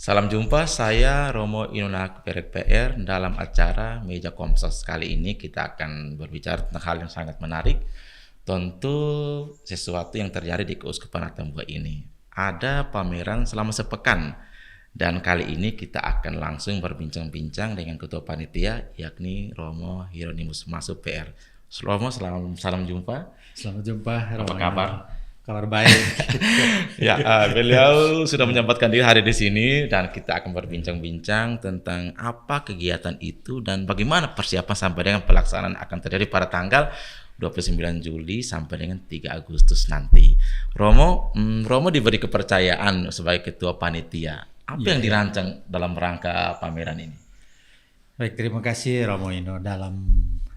Salam jumpa, saya Romo Inunak PR dalam acara Meja Komsos. Kali ini kita akan berbicara tentang hal yang sangat menarik. Tentu sesuatu yang terjadi di Keuskupan Atambua ini. Ada pameran selama sepekan. Dan kali ini kita akan langsung berbincang-bincang dengan Ketua Panitia, yakni Romo Hieronimus Masuk PR. Romo, salam jumpa. Selamat jumpa, Romo. Apa kabar? Kabar baik. Ya, beliau sudah menyempatkan diri hari di sini dan kita akan berbincang-bincang tentang apa kegiatan itu dan bagaimana persiapan sampai dengan pelaksanaan akan terjadi pada tanggal 29 Juli sampai dengan 3 Agustus nanti. Romo diberi kepercayaan sebagai ketua panitia. Apa yang dirancang dalam rangka pameran ini? Baik, terima kasih Romo Ino dalam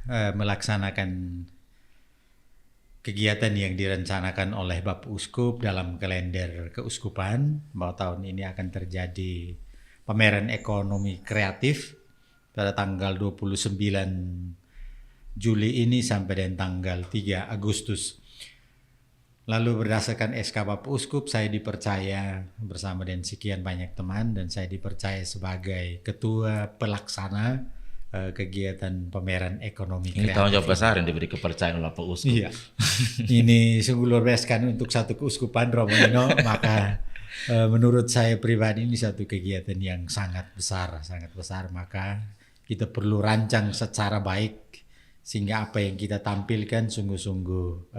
melaksanakan kegiatan yang direncanakan oleh Bapak Uskup dalam kalender keuskupan bahwa tahun ini akan terjadi pameran ekonomi kreatif pada tanggal 29 Juli ini sampai dengan tanggal 3 Agustus. Lalu berdasarkan SK Bapak Uskup saya dipercaya bersama dengan sekian banyak teman dan saya dipercaya sebagai ketua pelaksana kegiatan pameran ekonomi kreatif. Ini tanggung jawab besar yang diberi kepercayaan oleh Pak Uskup. Iya. Ini sungguh luar biasa kan untuk satu keuskupan Romo Ino, maka menurut saya pribadi ini satu kegiatan yang sangat besar, maka kita perlu rancang secara baik sehingga apa yang kita tampilkan sungguh-sungguh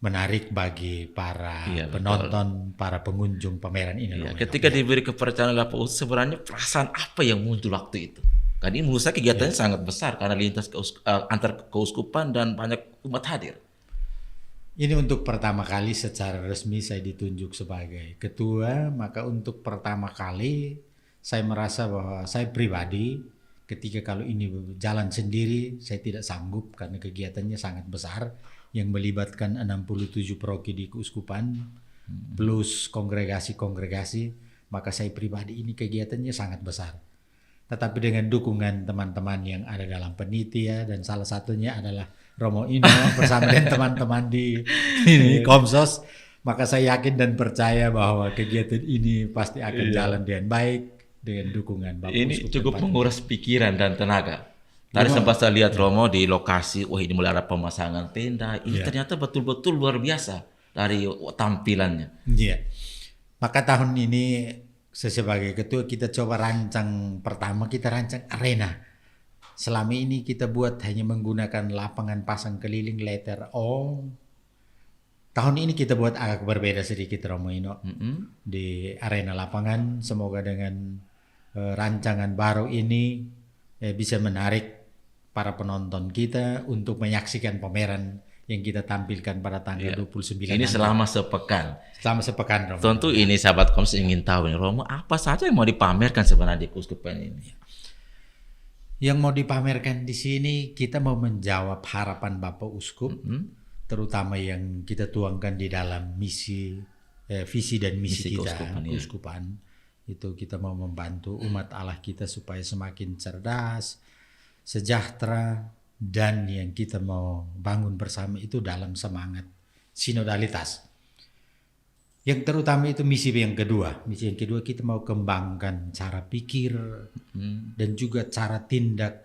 menarik bagi para penonton, para pengunjung pameran ini. Iya, ketika diberi kepercayaan oleh Pak Uskup, sebenarnya perasaan apa yang muncul waktu itu? Karena ini menurut saya kegiatannya sangat besar karena lintas antar keuskupan dan banyak umat hadir. Ini untuk pertama kali secara resmi saya ditunjuk sebagai ketua, maka untuk pertama kali saya merasa bahwa saya pribadi ketika kalau ini jalan sendiri saya tidak sanggup karena kegiatannya sangat besar yang melibatkan 67 paroki di keuskupan plus kongregasi-kongregasi, maka saya pribadi ini kegiatannya sangat besar. Tetapi dengan dukungan teman-teman yang ada dalam panitia dan salah satunya adalah Romo Ino bersama dengan teman-teman di Komsos, maka saya yakin dan percaya bahwa kegiatan ini pasti akan jalan dengan baik dengan dukungan Bapak Ini Uskup cukup depan. menguras pikiran dan tenaga. Tadi sempat saya lihat Romo di lokasi, wah ini mulai ada pemasangan tenda, ini ternyata betul-betul luar biasa dari tampilannya. Iya. Maka tahun ini saya sebagai ketua kita coba rancang, pertama kita rancang arena. Selama ini kita buat hanya menggunakan lapangan pasang keliling letter O. Tahun ini kita buat agak berbeda sedikit Romo Ino. Di arena lapangan, semoga dengan rancangan baru ini bisa menarik para penonton kita untuk menyaksikan pameran yang kita tampilkan pada tanggal 29. Ini selama sepekan. Selama sepekan Romo. Tentu ini sahabat Komsos ingin tahu nih Romo, apa saja yang mau dipamerkan sebenarnya di keuskupan ini? Yang mau dipamerkan di sini kita mau menjawab harapan Bapak Uskup, terutama yang kita tuangkan di dalam misi, visi dan misi kita keuskupan. Itu kita mau membantu umat Allah kita supaya semakin cerdas, sejahtera, dan yang kita mau bangun bersama itu dalam semangat sinodalitas. Yang terutama itu misi yang kedua. Misi yang kedua kita mau kembangkan cara pikir dan juga cara tindak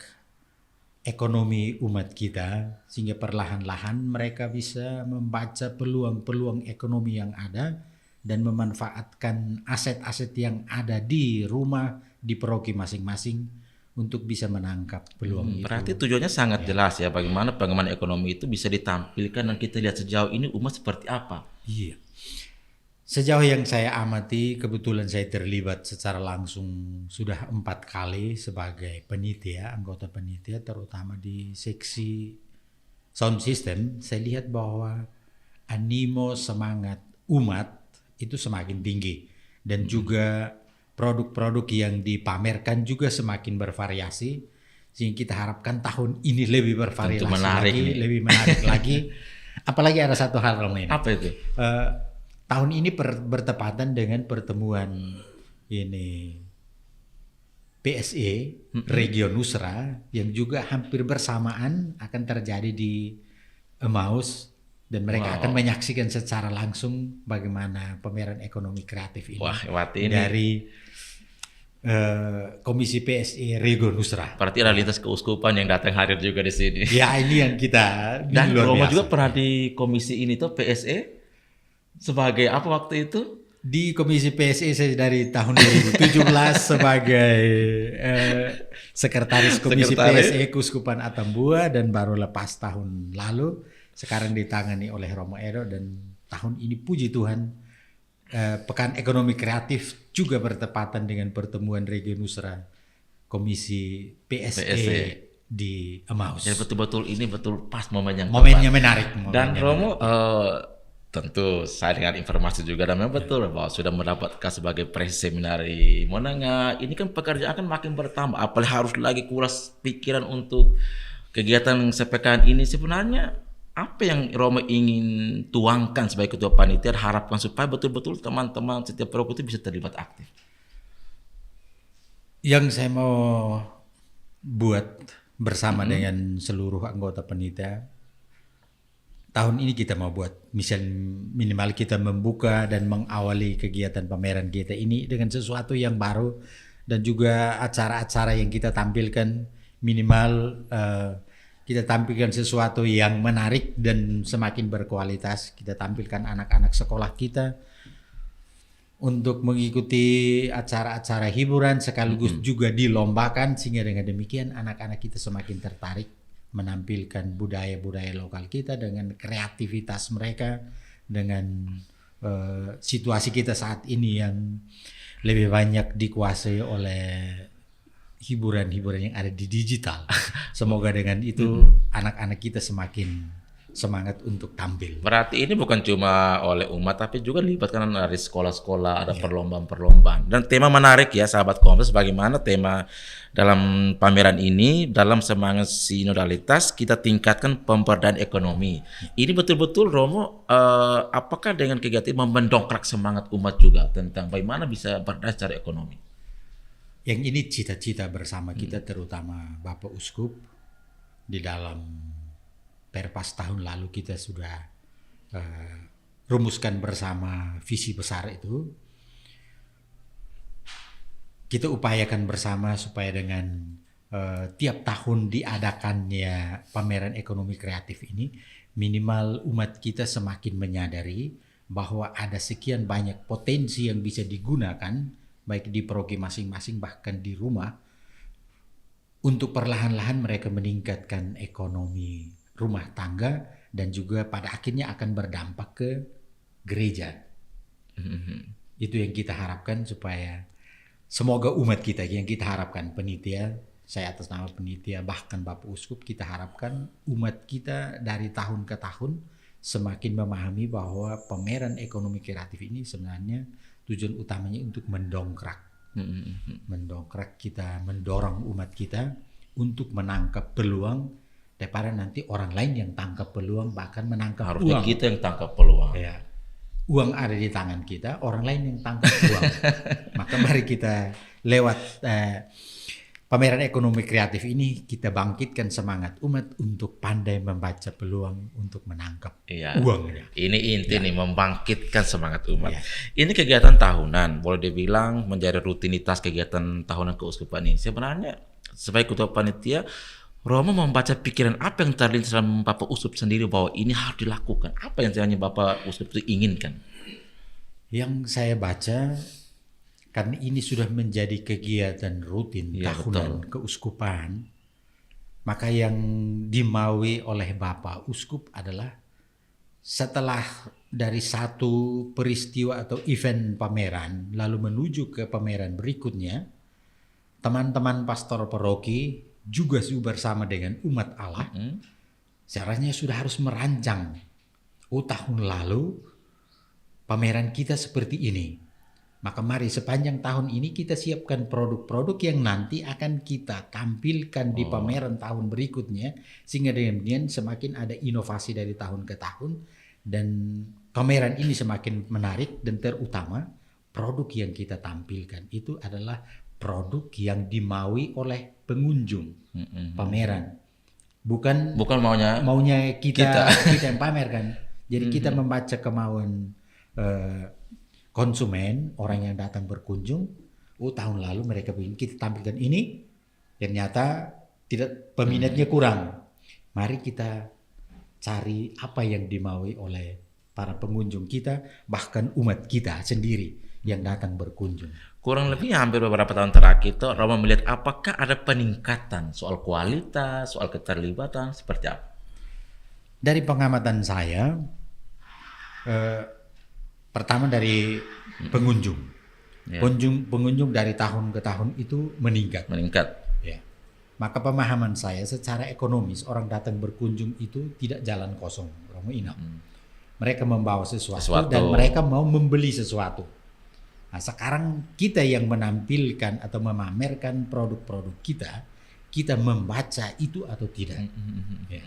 ekonomi umat kita sehingga perlahan-lahan mereka bisa membaca peluang-peluang ekonomi yang ada dan memanfaatkan aset-aset yang ada di rumah, di paroki masing-masing untuk bisa menangkap peluang itu. Berarti tujuannya sangat jelas ya, bagaimana pengembangan ekonomi itu bisa ditampilkan dan kita lihat sejauh ini umat seperti apa. Iya. Sejauh yang saya amati, kebetulan saya terlibat secara langsung sudah 4 kali sebagai panitia, anggota panitia, terutama di seksi sound system. Saya lihat bahwa animo semangat umat itu semakin tinggi dan juga produk-produk yang dipamerkan juga semakin bervariasi sehingga kita harapkan tahun ini lebih bervariasi lagi, lebih menarik lagi. Apalagi ada satu hal Romo ini. Apa itu? Tahun ini bertepatan dengan pertemuan ini PSE Region Nusra yang juga hampir bersamaan akan terjadi di Emmaus dan mereka Wow. akan menyaksikan secara langsung bagaimana pameran ekonomi kreatif ini Wah, hebat ini. dari Komisi PSE Rego Nusra. Berarti ada lintas keuskupan yang datang hadir juga di sini. Ya, ini yang kita Dan luar Romo biasa. juga pernah di komisi ini tuh PSE sebagai apa waktu itu? Di Komisi PSE saya dari tahun 2017 sebagai sekretaris Komisi Sekretaris. PSE Keuskupan Atambua, dan baru lepas tahun lalu sekarang ditangani oleh Romo Edo, dan tahun ini puji Tuhan Pekan Ekonomi Kreatif juga bertepatan dengan pertemuan Rego Nusra Komisi PSE di Emmaus. Jadi betul-betul ini betul pas momen yang Momennya menarik. Dan momennya Romo tentu saya dengan informasi juga dan memang betul bahwa sudah mendapatkan sebagai presi seminari menengah. Ini kan pekerjaan akan makin bertambah, apalagi harus lagi kuras pikiran untuk kegiatan sepekan ini. Sebenarnya apa yang Romo ingin tuangkan sebagai ketua panitia, harapkan supaya betul-betul teman-teman setiap program itu bisa terlibat aktif? Yang saya mau buat bersama dengan seluruh anggota panitia, tahun ini kita mau buat minimal kita membuka dan mengawali kegiatan pameran kita ini dengan sesuatu yang baru, dan juga acara-acara yang kita tampilkan minimal kita tampilkan sesuatu yang menarik dan semakin berkualitas. Kita tampilkan anak-anak sekolah kita untuk mengikuti acara-acara hiburan sekaligus juga dilombakan, sehingga dengan demikian anak-anak kita semakin tertarik menampilkan budaya-budaya lokal kita dengan kreativitas mereka, dengan situasi kita saat ini yang lebih banyak dikuasai oleh hiburan-hiburan yang ada di digital. Semoga dengan itu anak-anak kita semakin semangat untuk tampil. Berarti ini bukan cuma oleh umat, tapi juga dilibatkan dari sekolah-sekolah, ada perlombaan-perlombaan. Dan tema menarik ya, sahabat Kompas, bagaimana tema dalam pameran ini, dalam semangat sinodalitas, kita tingkatkan pemberdayaan ekonomi. Ini betul-betul Romo, apakah dengan kegiatan mendongkrak semangat umat juga tentang bagaimana bisa berdaya secara ekonomi? Yang ini cita-cita bersama kita, terutama Bapak Uskup. Di dalam Perpas tahun lalu kita sudah rumuskan bersama visi besar itu. Kita upayakan bersama supaya dengan tiap tahun diadakannya pameran ekonomi kreatif ini, minimal umat kita semakin menyadari bahwa ada sekian banyak potensi yang bisa digunakan baik di paroki masing-masing bahkan di rumah, untuk perlahan-lahan mereka meningkatkan ekonomi rumah tangga, dan juga pada akhirnya akan berdampak ke gereja. Itu yang kita harapkan, supaya semoga umat kita, yang kita harapkan penitia, saya atas nama penitia bahkan Bapak Uskup, kita harapkan umat kita dari tahun ke tahun semakin memahami bahwa pameran ekonomi kreatif ini sebenarnya tujuan utamanya untuk mendongkrak kita, mendorong umat kita untuk menangkap peluang, daripada nanti orang lain yang tangkap peluang, bahkan menangkap Harusnya uang. kita yang tangkap peluang. Ya, uang ada di tangan kita, orang lain yang tangkap uang. Maka mari kita lewat pameran ekonomi kreatif ini, kita bangkitkan semangat umat untuk pandai membaca peluang untuk menangkap uangnya. Ini inti nih, membangkitkan semangat umat. Ya. Ini kegiatan tahunan, boleh dibilang menjadi rutinitas kegiatan tahunan keuskupan ini. Sebenarnya sebagai ketua panitia, Romo membaca pikiran apa yang terlintas dalam Bapak Uskup sendiri bahwa ini harus dilakukan. Apa yang sebenarnya Bapak Uskup itu inginkan? Yang saya baca, karena ini sudah menjadi kegiatan rutin tahunan keuskupan, maka yang dimaui oleh Bapak Uskup adalah setelah dari satu peristiwa atau event pameran lalu menuju ke pameran berikutnya, teman-teman pastor paroki juga bersama dengan umat Allah seharusnya sudah harus merancang, tahun lalu pameran kita seperti ini, maka mari sepanjang tahun ini kita siapkan produk-produk yang nanti akan kita tampilkan di pameran tahun berikutnya, sehingga dengan semakin ada inovasi dari tahun ke tahun, dan pameran ini semakin menarik, dan terutama produk yang kita tampilkan itu adalah produk yang dimaui oleh pengunjung pameran, bukan maunya kita yang pamerkan. Jadi kita membaca kemauan konsumen, orang yang datang berkunjung. Tahun lalu mereka ingin kita tampilkan ini, ternyata tidak, peminatnya kurang. Mari kita cari apa yang dimaui oleh para pengunjung kita, bahkan umat kita sendiri yang datang berkunjung. Kurang lebih hampir beberapa tahun terakhir itu Romo melihat apakah ada peningkatan soal kualitas, soal keterlibatan, seperti apa? Dari pengamatan saya, pertama dari pengunjung. Pengunjung dari tahun ke tahun itu meningkat. Ya. Maka pemahaman saya secara ekonomis, orang datang berkunjung itu tidak jalan kosong, Romo Ino. Mereka membawa sesuatu dan mereka mau membeli sesuatu. Nah, sekarang kita yang menampilkan atau memamerkan produk-produk kita membaca itu atau tidak. Ya.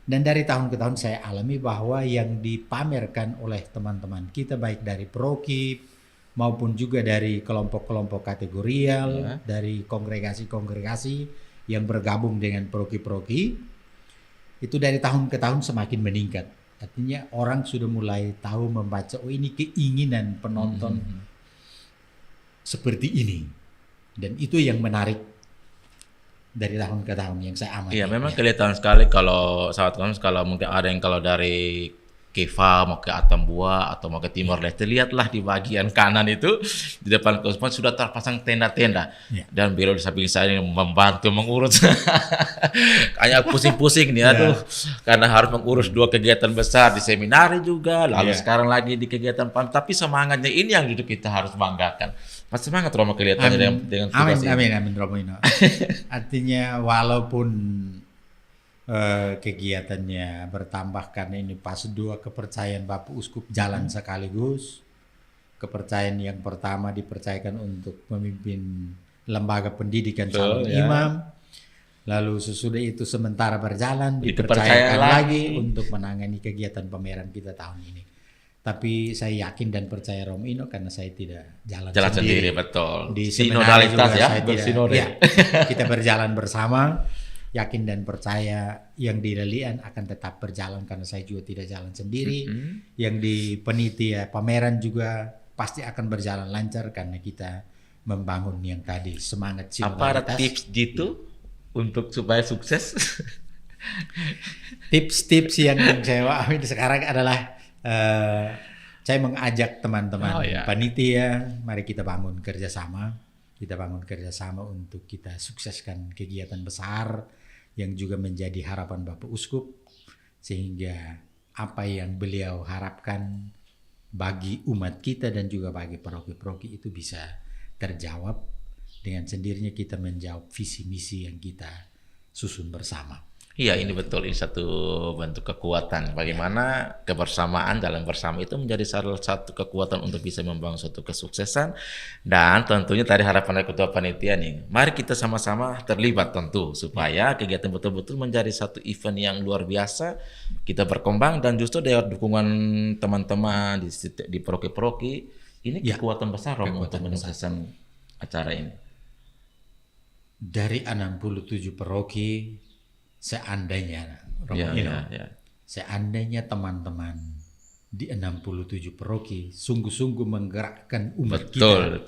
Dan dari tahun ke tahun saya alami bahwa yang dipamerkan oleh teman-teman kita, baik dari Prokip maupun juga dari kelompok-kelompok kategorial, dari kongregasi-kongregasi yang bergabung dengan Prokip-Prokip, itu dari tahun ke tahun semakin meningkat. Artinya orang sudah mulai tahu membaca, ini keinginan penonton seperti ini. Dan itu yang menarik dari tahun ke tahun yang saya amati. Iya, memang kelihatan sekali kalau sahabat kami, kalau mungkin ada yang kalau dari Keva mau ke Atambua atau mau ke Timor Leste, lihatlah di bagian kanan itu di depan Kosmos sudah terpasang tenda-tenda dan beliau di samping saya ini membantu mengurus. Kayak pusing-pusing nih, aduh, karena harus mengurus 2 kegiatan besar di seminari juga, lalu sekarang lagi di kegiatan PAM. Tapi semangatnya ini yang hidup kita harus banggakan. Mas semangat Romo kelihatannya dengan tugas ini. Amin Romo Ino. Artinya walaupun kegiatannya bertambah karena ini pas 2 kepercayaan Bapak Uskup jalan sekaligus. Kepercayaan yang pertama dipercayakan untuk memimpin lembaga pendidikan calon imam. Lalu sesudah itu sementara berjalan dipercayakan lagi untuk menangani kegiatan pameran kita tahun ini. Tapi saya yakin dan percaya Romo Ino karena saya tidak jalan sendiri. Betul. Di sinodalitas ya, bersinode. Kita berjalan bersama. Yakin dan percaya yang di Lelian akan tetap berjalan karena saya juga tidak jalan sendiri. Yang di penitia pameran juga pasti akan berjalan lancar karena kita membangun yang tadi semangat sinodalitas. Apa ada tips gitu untuk supaya sukses? Tips-tips yang saya ambil sekarang adalah saya mengajak teman-teman panitia, mari kita bangun kerjasama. Kita bangun kerjasama untuk kita sukseskan kegiatan besar yang juga menjadi harapan Bapak Uskup, sehingga apa yang beliau harapkan bagi umat kita dan juga bagi paroki-paroki itu bisa terjawab. Dengan sendirinya kita menjawab visi misi yang kita susun bersama. Iya, ini betul, ini satu bentuk kekuatan. Bagaimana kebersamaan dalam bersama itu menjadi salah satu kekuatan untuk bisa membangun suatu kesuksesan. Dan tentunya tadi harapan dari ketua panitia nih, mari kita sama-sama terlibat tentu supaya kegiatan betul-betul menjadi satu event yang luar biasa. Kita berkembang dan justru dari dukungan teman-teman di paroki-paroki ini kekuatan besar untuk menyukseskan acara ini. Dari 67 paroki, seandainya seandainya teman-teman di 67 paroki sungguh-sungguh menggerakkan umat kita,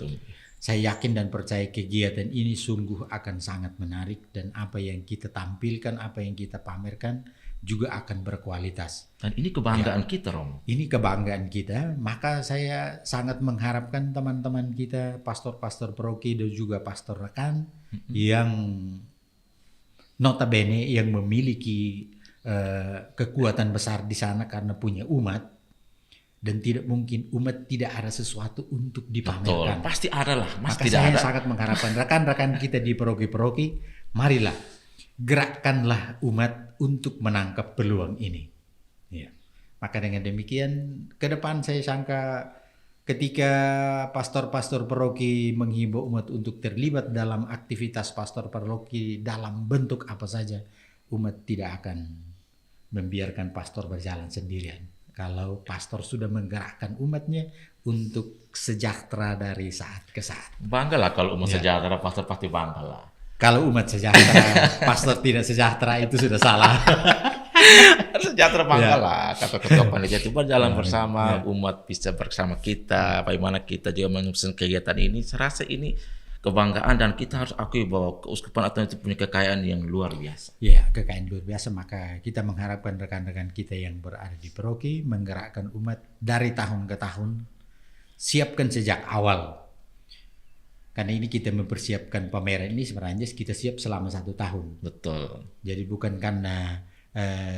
saya yakin dan percaya kegiatan ini sungguh akan sangat menarik dan apa yang kita tampilkan, apa yang kita pamerkan juga akan berkualitas. Dan ini kebanggaan kita, Romo. Ini kebanggaan kita, maka saya sangat mengharapkan teman-teman kita, pastor-pastor paroki dan juga pastor rekan yang notabene yang memiliki kekuatan besar di sana karena punya umat, dan tidak mungkin umat tidak ada sesuatu untuk dipamerkan. Betul, pasti ada lah. Maka saya sangat mengharapkan rekan-rekan kita di paroki-paroki, marilah gerakkanlah umat untuk menangkap peluang ini. Ya. Maka dengan demikian ke depan saya sangka ketika pastor-pastor paroki menghimbau umat untuk terlibat dalam aktivitas pastor paroki dalam bentuk apa saja, umat tidak akan membiarkan pastor berjalan sendirian. Kalau pastor sudah menggerakkan umatnya untuk sejahtera dari saat ke saat. Banggalah kalau umat sejahtera, pastor pasti banggalah. Kalau umat sejahtera, pastor tidak sejahtera itu sudah salah. Sejahtera bangga lah kata ketua panitia itu berjalan bersama umat bisa bersama kita. Bagaimana kita juga menyusun kegiatan ini. Saya rasa ini kebanggaan dan kita harus akui bahwa Keuskupan Aten itu punya kekayaan yang luar biasa. Ya, kekayaan luar biasa. Maka kita mengharapkan rekan-rekan kita yang berada di paroki menggerakkan umat dari tahun ke tahun. Siapkan sejak awal. Karena ini kita mempersiapkan pameran ini sebenarnya kita siap selama 1 tahun. Betul. Jadi bukan karena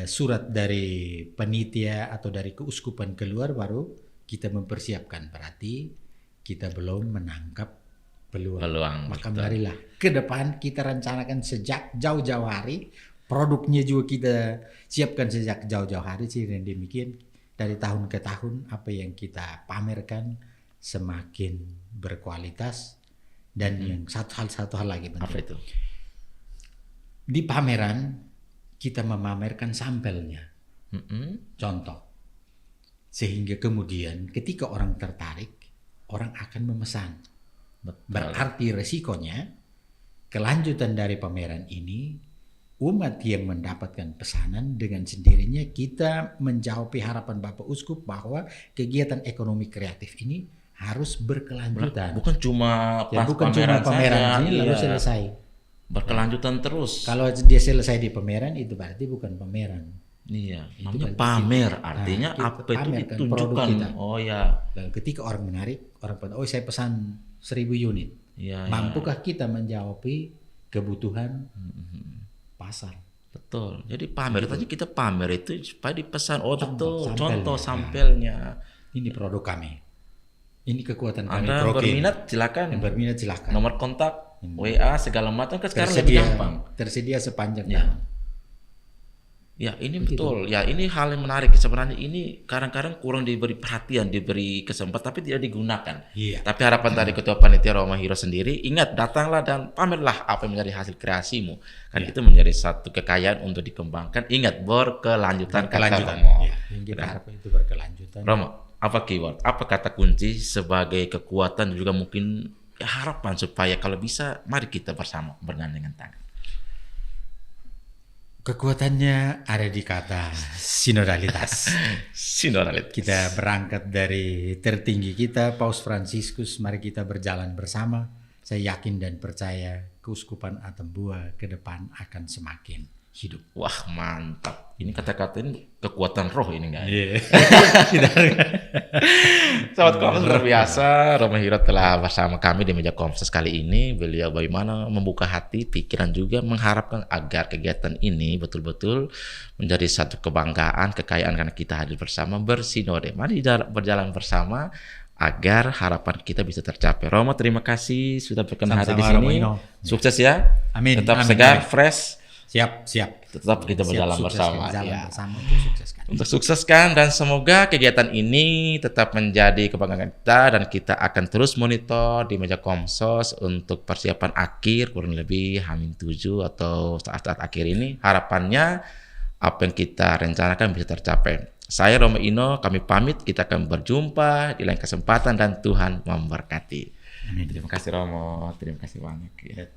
surat dari panitia atau dari keuskupan keluar baru kita mempersiapkan. Berarti kita belum menangkap peluang. Maka marilah ke depan kita rencanakan sejak jauh-jauh hari, produknya juga kita siapkan sejak jauh-jauh hari, sehingga demikian dari tahun ke tahun apa yang kita pamerkan semakin berkualitas. Dan yang satu hal lagi penting. Apa itu? Di pameran kita memamerkan sampelnya, contoh, sehingga kemudian ketika orang tertarik, orang akan memesan. Berarti resikonya kelanjutan dari pameran ini umat yang mendapatkan pesanan dengan sendirinya kita menjawab harapan Bapak Uskup bahwa kegiatan ekonomi kreatif ini harus berkelanjutan. Bukan cuma pas pameran ini lalu selesai. Berkelanjutan terus. Kalau dia selesai di pameran itu berarti bukan pameran. Iya, namanya pamer artinya apa itu ditunjukkan. Oh ya. Lalu ketika orang menarik, orang pada saya pesan 1000 unit. Ya, mampukah kita menjawab kebutuhan pasar? Betul. Jadi pamer tadi kita pamer itu supaya dipesan. Oh betul. Contoh sampelnya. Ini produk kami. Ini kekuatan kami. Anda berminat silakan. Yang berminat silakan. Nomor kontak, WA segala macam kan sekarang lebih gampang. Tersedia sepanjang tahun. Ya ini betul. Ya ini hal yang menarik sebenarnya. Ini kadang-kadang kurang diberi perhatian, diberi kesempatan, tapi tidak digunakan. Iya. Tapi harapan dari Ketua Panitia Roma Hero sendiri, ingat datanglah dan pamerlah apa yang menjadi hasil kreasimu. Kan itu menjadi satu kekayaan untuk dikembangkan. Ingat berkelanjutan. Ya, yang kita harapkan itu berkelanjutan. Romo, apa keyword? Apa kata kunci sebagai kekuatan dan juga mungkin harapan supaya kalau bisa mari kita bersama bergandengan tangan. Kekuatannya ada di kata sinodalitas. Sinodalitas. Kita berangkat dari tertinggi kita, Paus Fransiskus. Mari kita berjalan bersama. Saya yakin dan percaya Keuskupan Atambua ke depan akan semakin hidup. Wah mantap. Ini kata-kata ini kekuatan roh ini guys. Sahabat Komsas luar biasa. Roma Hero telah bersama kami di meja Komsas kali ini. Beliau bagaimana membuka hati, pikiran juga mengharapkan agar kegiatan ini betul-betul menjadi satu kebanggaan, kekayaan karena kita hadir bersama bersinode. Mari berjalan bersama agar harapan kita bisa tercapai. Romo, terima kasih sudah berkenan hadir di sini. Sukses ya. Amin. Tetap segar, fresh. Siap. Tetap kita berjalan bersama. Bersama untuk sukseskan. Untuk sukseskan dan semoga kegiatan ini tetap menjadi kebanggaan kita dan kita akan terus monitor di meja Komsos untuk persiapan akhir kurang lebih H-7 atau saat-saat akhir ini. Harapannya apa yang kita rencanakan bisa tercapai. Saya Romo Ino, kami pamit. Kita akan berjumpa di lain kesempatan dan Tuhan memberkati. Amin. Terima kasih Romo, terima kasih banyak. Ya.